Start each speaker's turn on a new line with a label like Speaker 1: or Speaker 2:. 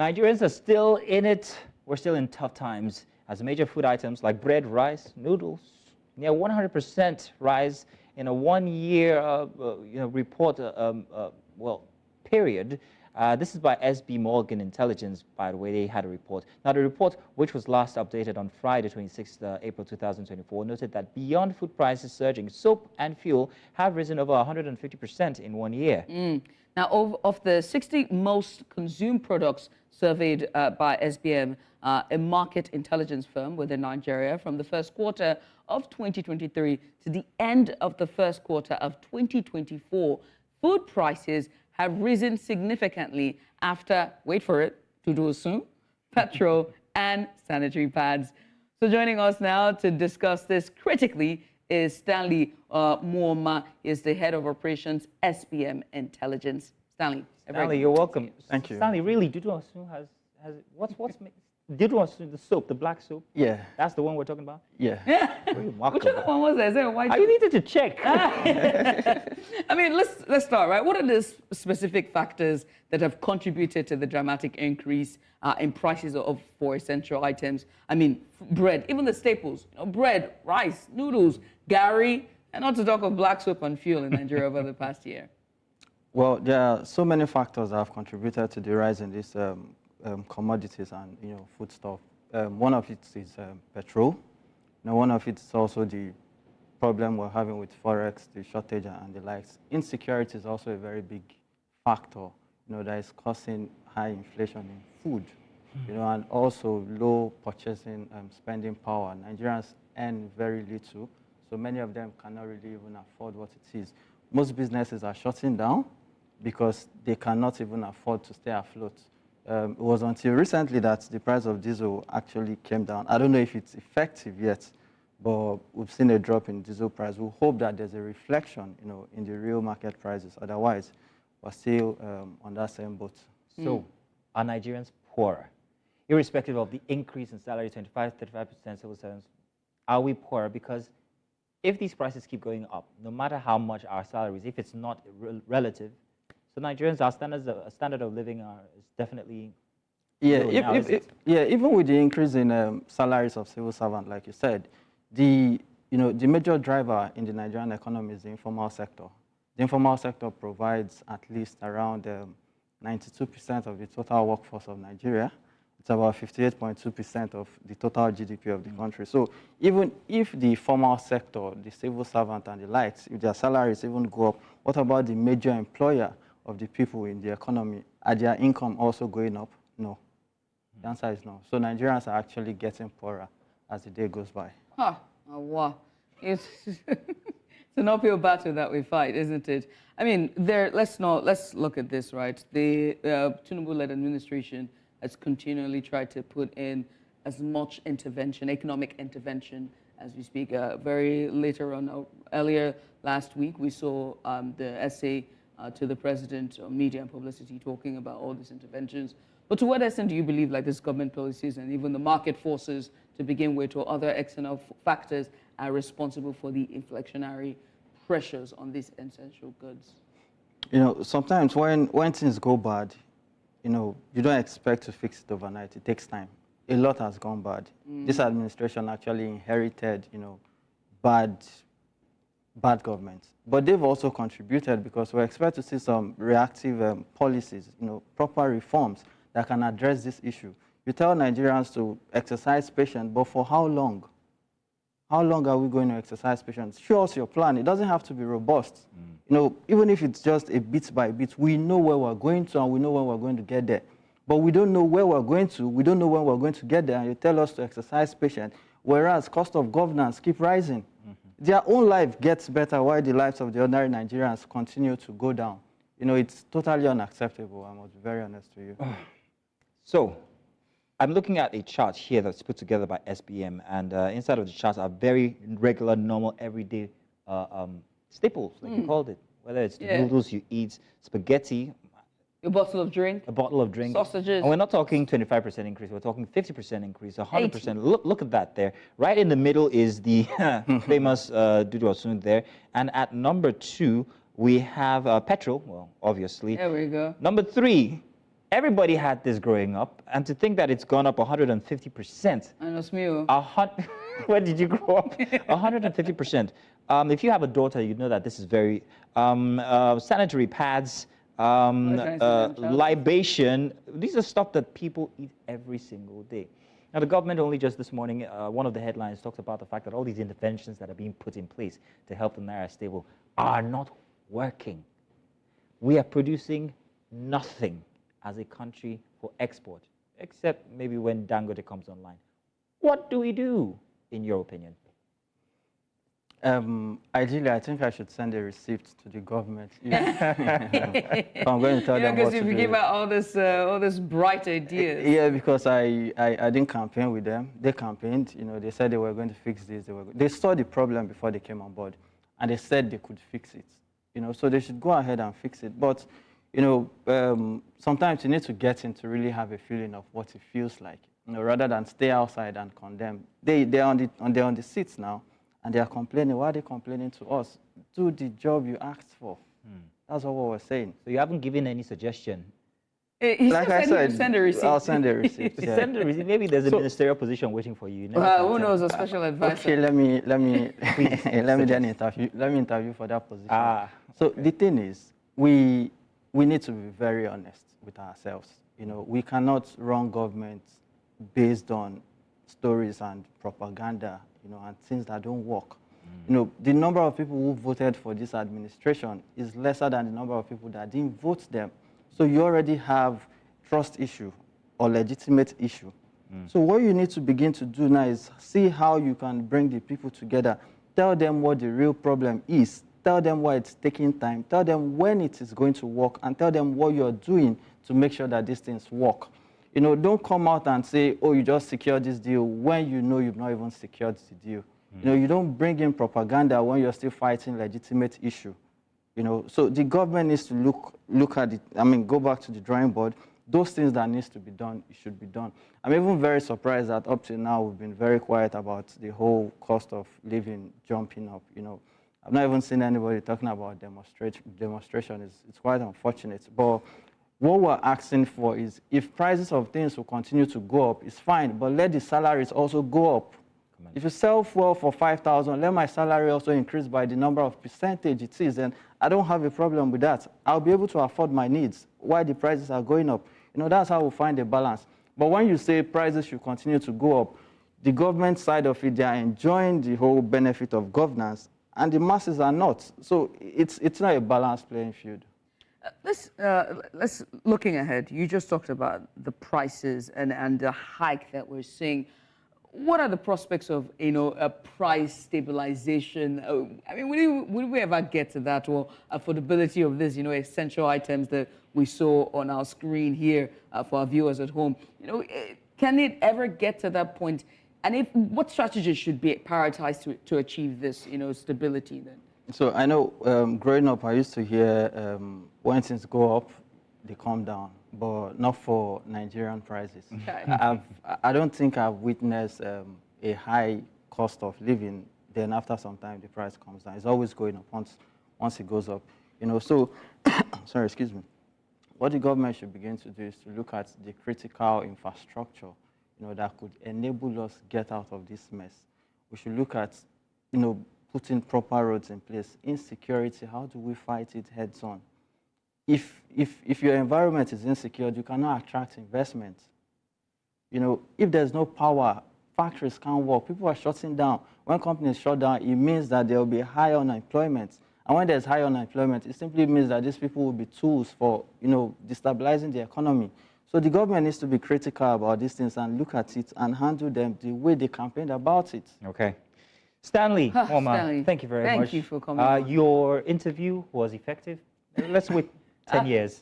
Speaker 1: Nigerians are still in it. We're still in tough times as major food items like bread, rice, noodles, near 100% rise in a one-year report, period. This is by SB Morgen Intelligence, by the way. They had a report. Now, the report, which was last updated on Friday, 26th April 2024, noted that beyond food prices surging, soap and fuel have risen over 150% in 1 year.
Speaker 2: Now, of the 60 most consumed products surveyed by SBM, a market intelligence firm within Nigeria, from the first quarter of 2023 to the end of the first quarter of 2024, food prices have risen significantly after, wait for it, noodles, petrol, and sanitary pads. So joining us now to discuss this critically is Stanley Muomah. He is the head of operations, SBM Intelligence. Stanley,
Speaker 1: you're welcome.
Speaker 3: Thank you.
Speaker 1: Stanley, really, noodles has what's noodles, the soap, the black soap?
Speaker 3: Yeah.
Speaker 1: That's the one we're talking about?
Speaker 3: Yeah.
Speaker 2: Which other one was there? Is there a white?
Speaker 1: I needed to check.
Speaker 2: I mean, let's start, right? What are the specific factors that have contributed to the dramatic increase in prices for essential items? I mean, bread, even the staples, bread, rice, noodles, gari, and not to talk of black soap and fuel in Nigeria over the past year.
Speaker 3: Well, there are so many factors that have contributed to the rise in these commodities and foodstuff. One of it is petrol. Now, one of it is also the problem we're having with forex, the shortage and the likes. Insecurity is also a very big factor, that is causing high inflation in food, and also low purchasing spending power. Nigerians earn very little, so many of them cannot really even afford what it is. Most businesses are shutting down because they cannot even afford to stay afloat. It was until recently that the price of diesel actually came down. I don't know if it's effective yet, but we've seen a drop in diesel price. We hope that there's a reflection, in the real market prices. Otherwise, we're still on that same boat.
Speaker 1: So, are Nigerians poorer? Irrespective of the increase in salary, 25-35% civil servants, are we poorer? Because if these prices keep going up, no matter how much our salaries, if it's not relative, so Nigerians, our standard of living is definitely
Speaker 3: even with the increase in salaries of civil servants, like you said, the major driver in the Nigerian economy is the informal sector. The informal sector provides at least around 92% of the total workforce of Nigeria. It's about 58.2% of the total GDP of the country. So even if the formal sector, the civil servant and the likes, if their salaries even go up, what about the major employer of the people in the economy? Are their income also going up? No. The answer is no. So Nigerians are actually getting poorer as the day goes by.
Speaker 2: Wow. It's an uphill battle that we fight, isn't it? I mean, let's look at this, right? The Tinubu-led administration has continually tried to put in as much intervention, economic intervention, as we speak. Very later on, earlier last week, we saw the essay to the president on media and publicity talking about all these interventions. But to what extent do you believe this government policies and even the market forces to begin with or other external factors are responsible for the inflationary pressures on these essential goods?
Speaker 3: Sometimes when things go bad, you don't expect to fix it overnight. It takes time. A lot has gone bad. This administration actually inherited, bad government. But they've also contributed because we expect to see some reactive policies, proper reforms that can address this issue. You tell Nigerians to exercise patience, but for how long? How long are we going to exercise patience? Show us your plan. It doesn't have to be robust. Even if it's just a bit by bit, we know where we're going to and we know when we're going to get there. But we don't know where we're going to. We don't know when we're going to get there. And you tell us to exercise patience, whereas cost of governance keep rising. Their own life gets better while the lives of the ordinary Nigerians continue to go down. It's totally unacceptable. I must be very honest to you.
Speaker 1: So, I'm looking at a chart here that's put together by SBM, and inside of the chart are very regular, normal, everyday staples, like you called it. Whether it's the noodles you eat, spaghetti,
Speaker 2: a bottle of drink, sausages.
Speaker 1: And we're not talking 25% increase. We're talking 50% increase, 100%. Look at that there. Right in the middle is the famous Dudu Osun there, and at number 2 we have petrol. Well, obviously.
Speaker 2: There we go.
Speaker 1: Number 3. Everybody had this growing up, and to think that it's gone up 150%.
Speaker 2: And it's me.
Speaker 1: Where did you grow up? 150%. If you have a daughter, you know that this is very sanitary pads, libation. These are stuff that people eat every single day. Now, the government only just this morning, one of the headlines talks about the fact that all these interventions that are being put in place to help the Naira stable are not working. We are producing nothing as a country for export, except maybe when Dangote comes online. What do we do, in your opinion?
Speaker 3: Ideally, I think I should send a receipt to the government. I'm going to tell them what to do.
Speaker 2: Because if you give out all this bright ideas.
Speaker 3: Yeah, because I didn't campaign with them. They campaigned. They said they were going to fix this. They saw the problem before they came on board, and they said they could fix it. So they should go ahead and fix it. But sometimes you need to get in to really have a feeling of what it feels like, rather than stay outside and condemn. They're on the seats now, and they are complaining. Why are they complaining to us? Do the job you asked for. That's what we're saying.
Speaker 1: So you haven't given any suggestion.
Speaker 3: Like I said,
Speaker 2: send a receipt.
Speaker 3: I'll send a receipt. Yeah.
Speaker 1: Send a receipt. Maybe there's a ministerial position waiting for you.
Speaker 2: Who knows? A special advisor.
Speaker 3: Okay, let me then interview. Let me interview for that position. So the thing is, we need to be very honest with ourselves. We cannot run governments based on stories and propaganda, and things that don't work. The number of people who voted for this administration is lesser than the number of people that didn't vote them. So you already have trust issue or legitimate issue. So what you need to begin to do now is see how you can bring the people together, tell them what the real problem is, tell them why it's taking time, tell them when it is going to work, and tell them what you're doing to make sure that these things work. Don't come out and say, oh, you just secured this deal when you know you've not even secured the deal. You don't bring in propaganda when you're still fighting legitimate issue. So the government needs to look at it. Go back to the drawing board. Those things that needs to be done, it should be done. I'm even very surprised that up to now we've been very quiet about the whole cost of living jumping up. I've not even seen anybody talking about demonstration. It's quite unfortunate. But what we're asking for is, if prices of things will continue to go up, it's fine, but let the salaries also go up. If you sell fuel for 5,000, let my salary also increase by the number of percentage it is, and I don't have a problem with that. I'll be able to afford my needs while the prices are going up. That's how we'll find a balance. But when you say prices should continue to go up, the government side of it, they are enjoying the whole benefit of governance, and the masses are not. So it's not a balanced playing field.
Speaker 2: Let's looking ahead. You just talked about the prices and the hike that we're seeing. What are the prospects of a price stabilization? Will we ever get to that, or affordability of these essential items that we saw on our screen here for our viewers at home? Can it ever get to that point? And what strategies should be prioritized to achieve this stability then? So
Speaker 3: I know growing up, I used to hear when things go up, they come down, but not for Nigerian prices. Okay. I don't think I've witnessed a high cost of living, then after some time the price comes down. It's always going up once it goes up. So, sorry, excuse me. What the government should begin to do is to look at the critical infrastructure, that could enable us get out of this mess. We should look at, putting proper roads in place. Insecurity, how do we fight it heads on? If your environment is insecure, you cannot attract investment. If there's no power, factories can't work. People are shutting down. When companies shut down, it means that there will be high unemployment. And when there's high unemployment, it simply means that these people will be tools for, destabilizing the economy. So the government needs to be critical about these things and look at it and handle them the way they campaigned about it.
Speaker 1: Okay. Stanley Muomah, thank you very much.
Speaker 2: Thank you for coming.
Speaker 1: Your interview was effective. Let's wait 10 years.